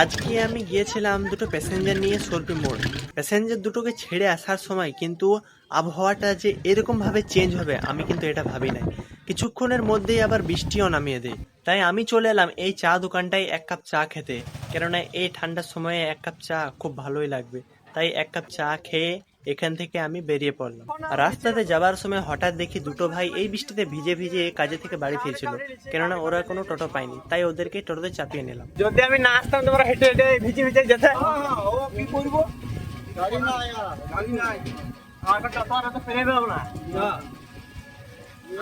আজকে আমি গিয়েছিলাম দুটো প্যাসেঞ্জার নিয়ে সর্পি মোড়। প্যাসেঞ্জার দুটোকে ছেড়ে আসার সময় কিন্তু আবহাওয়াটা যে এরকম ভাবে চেঞ্জ হবে আমি কিন্তু এটা ভাবি নাই। কিছুক্ষণের মধ্যেই আবার বৃষ্টিও নামিয়ে দেয়। তাই আমি চলে এলাম এই চা দোকানটায় এক কাপ চা খেতে, কেননা এই ঠান্ডার সময়ে এক কাপ চা খুব ভালোই লাগবে। তাই এক কাপ চা খেয়ে এখান থেকে আমি বেরিয়ে পড়লাম। আর রাস্তাতে যাবার সময় হঠাৎ দেখি দুটো ভাই এই বৃষ্টিতে ভিজে ভিজে কাজে থেকে বাড়ি ফিরছিল, কেননা ওরা কোনো টোটো পায়নি, তাই ওদেরকে টোটোতে চাপিয়ে নিলাম। যদি আমি না আসতাম তোমরা হেঁটে হেঁটে ভিজে ভিজে যেতে। ও কি করবো? গাড়ি নাই আর, গাড়ি নাই। আমাকে টোটো আর তো ফেলে দেবো না।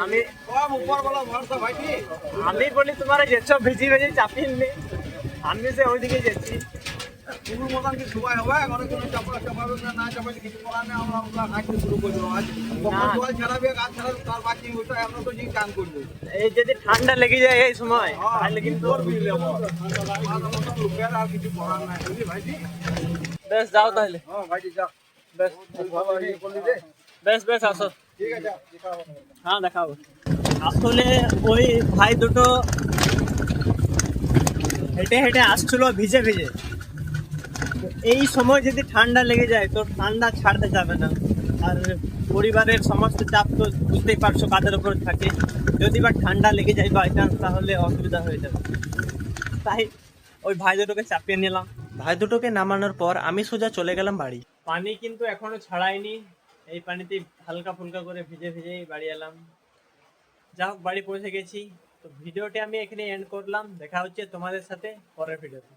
আমি সব উপরওয়ালা ভরসা ভাইটি। আমি বলি তোমার যেসব ভিজে ভিজে চাপিয়ে নি, আমি সে ওইদিকে যাচ্ছি। পুকুর মতন কি সবাই হবে? অনেক কোনো চাপাবে না চাপাবে কিছু করার নেই, আমরা হাঁটতে শুরু করবো। আজ কখন জল ছাড়াবে, গাছ ছাড়াবে, তার বাকি ওটা আমরা তো যে কাম করবো। এই যদি ঠান্ডা লেগে যায় এই সময় তাহলে কিন্তু লোকের আর কিছু করার নাই, বুঝলি ভাইটি? বেশ যাও তাহলে। হ্যাঁ ভাইটি যা, বেশ ভালো ইয়ে করলি রে। বেশ বেশ আসো। ঠিক আছে, দেখা হবে। হ্যাঁ দেখাবো। আসলে ওই ভাই দুটো হেঁটে হেঁটে আসছিল ভিজে ভিজে। এই সময় যদি ঠান্ডা লেগে যায় তো ঠান্ডা ছাড়তে যাবে না। আর পরিবারের সমস্ত চাপ তো বুঝতেই পারছো কাদের উপর থাকে। যদি বা ঠান্ডা লেগে যায় বাই চান্স তাহলে অসুবিধা হয়ে যাবে। তাই ওই ভাই দুটোকে চাপিয়ে নিলাম। ভাই দুটোকে নামানোর পর আমি সোজা চলে গেলাম বাড়ি। পানি কিন্তু এখনো ছাড়াইনি। এই পানিতে হালকা ফুলকা করে ভিজে ভিজেই বাড়ি এলাম। যা হোক বাড়ি পৌঁছে গেছি। তো ভিডিওটি আমি এখানে এন্ড করলাম। দেখা হচ্ছে তোমাদের সাথে পরের ভিডিওতে।